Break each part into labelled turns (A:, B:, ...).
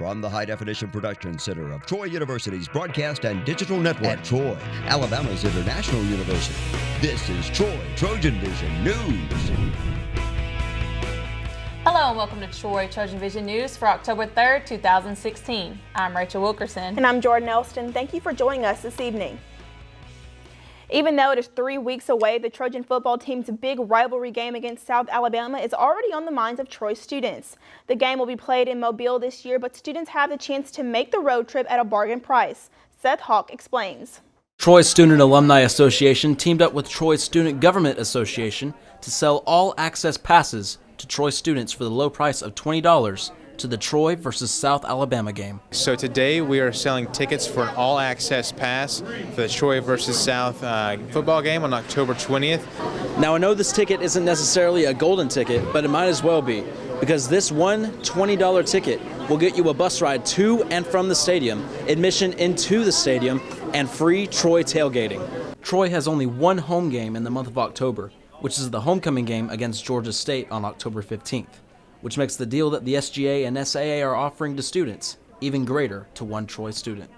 A: From the High Definition Production Center of Troy University's Broadcast and Digital Network at Troy, Alabama's International University, this is Troy TrojanVision News.
B: Hello and welcome to Troy TrojanVision News for October 3rd, 2016. I'm Rachel Wilkerson.
C: And I'm Jordan Elston. Thank you for joining us this evening. Even though it is 3 weeks away, the Trojan football team's big rivalry game against South Alabama is already on the minds of Troy students. The game will be played in Mobile this year, but students have the chance to make the road trip at a bargain price. Seth Hawk explains.
D: Troy Student Alumni Association teamed up with Troy Student Government Association to sell all access passes to Troy students for the low price of $20 to the Troy versus South Alabama game.
E: So today we are selling tickets for an all-access pass for the Troy versus South football game on October 20th.
D: Now I know this ticket isn't necessarily a golden ticket, but it might as well be, because this one $20 ticket will get you a bus ride to and from the stadium, admission into the stadium, and free Troy tailgating. Troy has only one home game in the month of October, which is the homecoming game against Georgia State on October 15th. Which makes the deal that the SGA and SAA are offering to students even greater to one Troy student.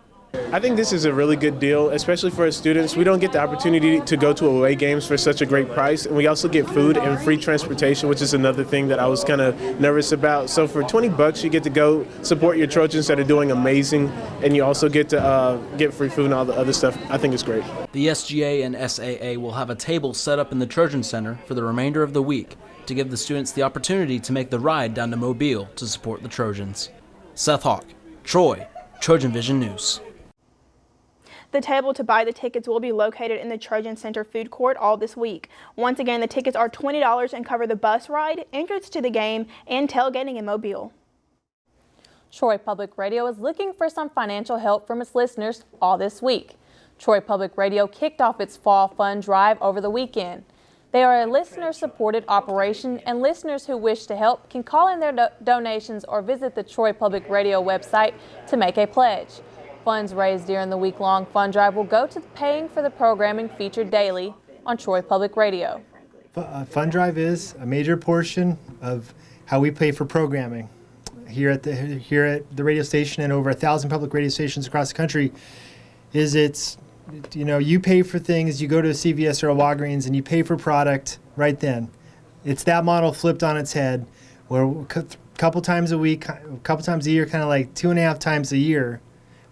F: I think this is a really good deal, especially for us students. We don't get the opportunity to go to away games for such a great price, and we also get food and free transportation, which is another thing that I was kind of nervous about. So for $20, you get to go support your Trojans that are doing amazing, and you also get to get free food and all the other stuff. I think it's great.
D: The SGA and SAA will have a table set up in the Trojan Center for the remainder of the week to give the students the opportunity to make the ride down to Mobile to support the Trojans. Seth Hawk, Troy, TrojanVision News.
C: The table to buy the tickets will be located in the Trojan Center food court all this week. Once again, the tickets are $20 and cover the bus ride, entrance to the game, and tailgating in Mobile.
B: Troy Public Radio is looking for some financial help from its listeners all this week. Troy Public Radio kicked off its fall fund drive over the weekend. They are a listener-supported operation, and listeners who wish to help can call in their donations or visit the Troy Public Radio website to make a pledge. Funds raised during the week-long fund drive will go to paying for the programming featured daily on Troy Public Radio.
G: Fund drive is a major portion of how we pay for programming here at the radio station and over 1,000 public radio stations across the country. You pay for things, you go to a CVS or a Walgreens and you pay for product right then. It's that model flipped on its head, where a couple times a week, a couple times a year, kind of like 2.5 times a year,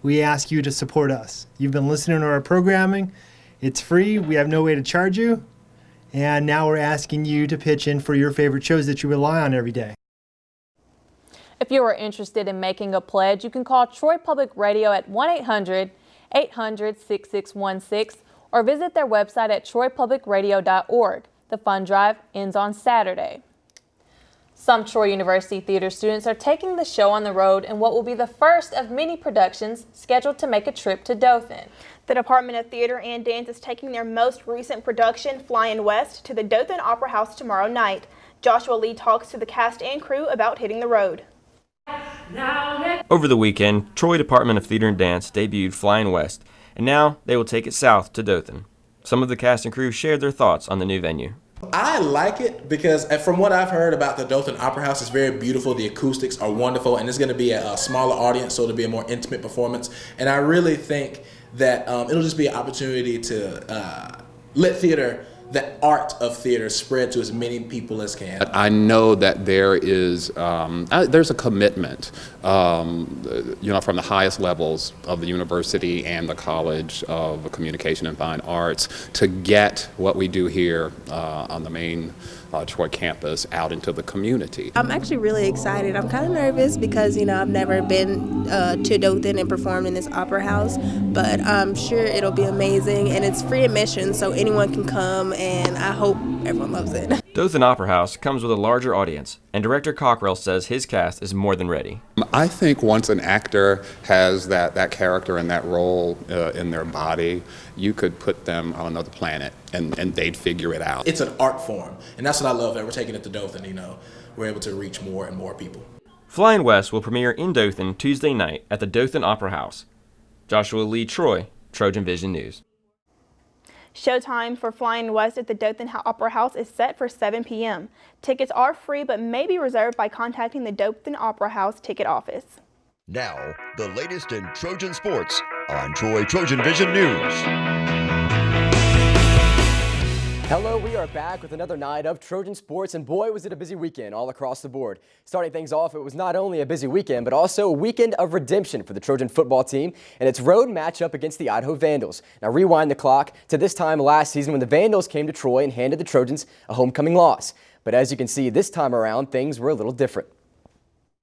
G: we ask you to support us. You've been listening to our programming. It's free. We have no way to charge you. And now we're asking you to pitch in for your favorite shows that you rely on every day.
B: If you are interested in making a pledge, you can call Troy Public Radio at 1-800-800-6616 or visit their website at troypublicradio.org. The fund drive ends on Saturday. Some Troy University theater students are taking the show on the road in what will be the first of many productions scheduled to make a trip to Dothan.
C: The Department of Theater and Dance is taking their most recent production, Flying West, to the Dothan Opera House tomorrow night. Joshua Lee talks to the cast and crew about hitting the road.
H: Over the weekend, Troy Department of Theater and Dance debuted Flying West, and now they will take it south to Dothan. Some of the cast and crew shared their thoughts on the new venue.
I: I like it because from what I've heard about the Dothan Opera House, it's very beautiful. The acoustics are wonderful, and it's going to be a smaller audience, so it'll be a more intimate performance. And I really think that it'll just be an opportunity to let theater, the art of theater, spread to as many people as can.
J: I know that there is there's a commitment, from the highest levels of the university and the College of Communication and Fine Arts to get what we do here on the main Troy campus out into the community.
K: I'm actually really excited. I'm kind of nervous because, I've never been to Dothan and performed in this opera house, but I'm sure it'll be amazing, and it's free admission, so anyone can come, and I hope everyone loves it.
H: Dothan Opera House comes with a larger audience, and director Cockrell says his cast is more than ready.
J: I think once an actor has that character and that role in their body, you could put them on another planet and they'd figure it out.
I: It's an art form, and that's what I love that we're taking it to Dothan. We're able to reach more and more people.
H: Flying West will premiere in Dothan Tuesday night at the Dothan Opera House. Joshua Lee, Troy, TrojanVision News.
C: Showtime for Flying West at the Dothan Opera House is set for 7 p.m. Tickets are free but may be reserved by contacting the Dothan Opera House ticket office.
A: Now, the latest in Trojan sports on Troy Trojan Vision News.
L: Hello, we are back with another night of Trojan sports, and boy, was it a busy weekend all across the board. Starting things off, it was not only a busy weekend, but also a weekend of redemption for the Trojan football team and its road matchup against the Idaho Vandals. Now rewind the clock to this time last season when the Vandals came to Troy and handed the Trojans a homecoming loss. But as you can see, this time around, things were a little different.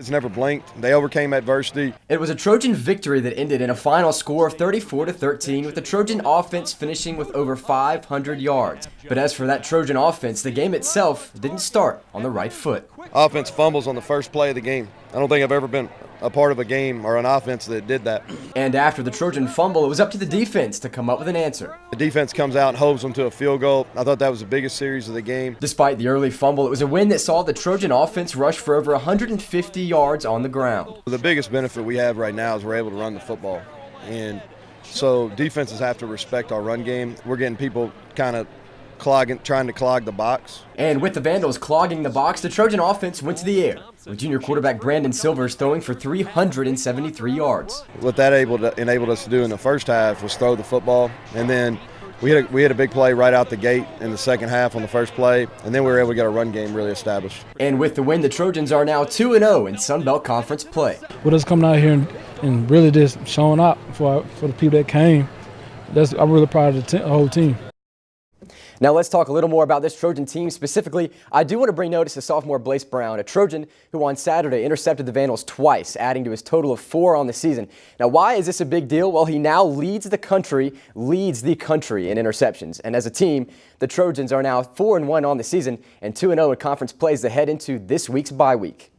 M: It's never blinked. They overcame adversity.
L: It was a Trojan victory that ended in a final score of 34-13, with the Trojan offense finishing with over 500 yards. But as for that Trojan offense, the game itself didn't start on the right foot.
M: Offense fumbles on the first play of the game. I don't think I've ever been a part of a game or an offense that did that.
L: And after the Trojan fumble, it was up to the defense to come up with an answer.
M: The defense comes out and holds them to a field goal. I thought that was the biggest series of the game.
L: Despite the early fumble, it was a win that saw the Trojan offense rush for over 150 yards on the ground.
M: The biggest benefit we have right now is we're able to run the football. And so defenses have to respect our run game. We're getting people kind of trying to clog the box.
L: And with the Vandals clogging the box, the Trojan offense went to the air, with junior quarterback Brandon Silvers throwing for 373 yards.
M: What that enabled us to do in the first half was throw the football, and then we had a big play right out the gate in the second half on the first play, and then we were able to get our run game really established.
L: And with the win, the Trojans are now 2-0 in Sun Belt Conference play.
N: With us coming out here and really just showing up for the people that came, I'm really proud of the whole team.
L: Now let's talk a little more about this Trojan team. Specifically, I do want to bring notice to sophomore Blaze Brown, a Trojan who on Saturday intercepted the Vandals twice, adding to his total of 4 on the season. Now, why is this a big deal? Well, he now leads the country in interceptions. And as a team, the Trojans are now 4-1 on the season and 2-0 in conference plays to head into this week's bye week.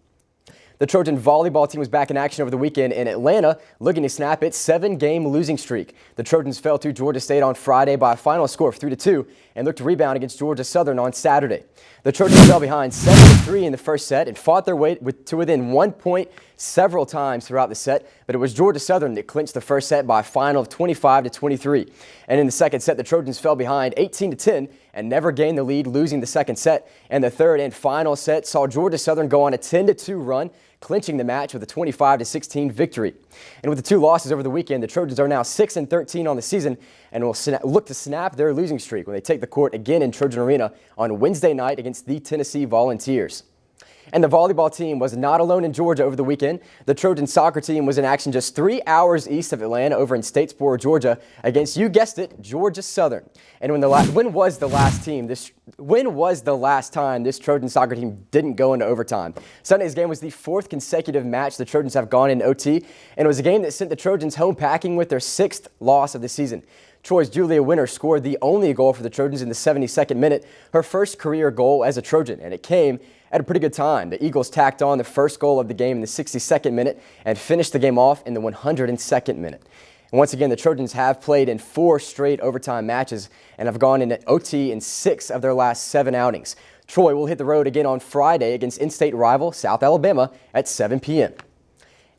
L: The Trojan volleyball team was back in action over the weekend in Atlanta, looking to snap its 7-game losing streak. The Trojans fell to Georgia State on Friday by a final score of 3-2 and looked to rebound against Georgia Southern on Saturday. The Trojans fell behind 7-3 in the first set and fought their way to within 1 point several times throughout the set, but it was Georgia Southern that clinched the first set by a final of 25-23. And in the second set, the Trojans fell behind 18-10 and never gained the lead, losing the second set. And the third and final set saw Georgia Southern go on a 10-2 run, clinching the match with a 25-16 victory. And with the 2 losses over the weekend, the Trojans are now 6-13 on the season and will look to snap their losing streak when they take the court again in Trojan Arena on Wednesday night against the Tennessee Volunteers. And the volleyball team was not alone in Georgia over the weekend. The Trojan soccer team was in action just 3 hours east of Atlanta over in Statesboro, Georgia against, you guessed it, Georgia Southern. And when was the last time this Trojan soccer team didn't go into overtime? Sunday's game was the 4th consecutive match the Trojans have gone in OT, and it was a game that sent the Trojans home packing with their 6th loss of the season. Troy's Julia Winter scored the only goal for the Trojans in the 72nd minute, her first career goal as a Trojan, and it came at a pretty good time. The Eagles tacked on the first goal of the game in the 62nd minute and finished the game off in the 102nd minute. And once again, the Trojans have played in 4 straight overtime matches and have gone into OT in 6 of their last 7 outings. Troy will hit the road again on Friday against in-state rival South Alabama at 7 p.m.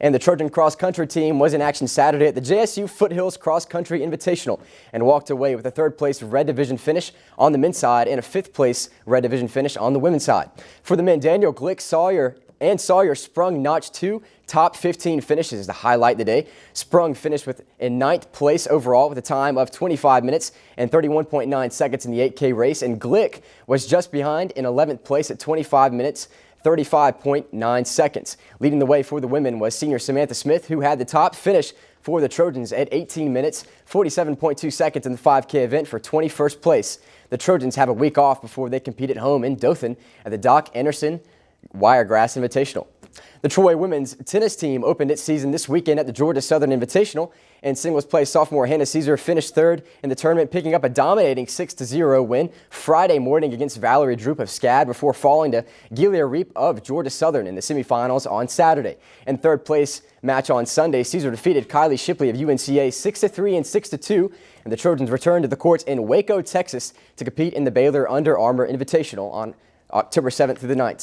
L: And the Trojan cross-country team was in action Saturday at the JSU Foothills Cross Country Invitational and walked away with a 3rd-place Red Division finish on the men's side and a 5th-place Red Division finish on the women's side. For the men, Daniel Glick, Sawyer Sprung notched 2 top 15 finishes to highlight the day. Sprung finished in 9th place overall with a time of 25 minutes and 31.9 seconds in the 8K race, and Glick was just behind in 11th place at 25 minutes 35.9 seconds. Leading the way for the women was senior Samantha Smith, who had the top finish for the Trojans at 18 minutes, 47.2 seconds in the 5K event for 21st place. The Trojans have a week off before they compete at home in Dothan at the Doc Anderson Wiregrass Invitational. The Troy women's tennis team opened its season this weekend at the Georgia Southern Invitational. In singles play, sophomore Hannah Caesar finished 3rd in the tournament, picking up a dominating 6-0 win Friday morning against Valerie Droop of SCAD before falling to Gilia Reap of Georgia Southern in the semifinals on Saturday. In 3rd place match on Sunday, Caesar defeated Kylie Shipley of UNCA 6-3 and 6-2, and the Trojans returned to the courts in Waco, Texas to compete in the Baylor Under Armour Invitational on October 7th through the 9th.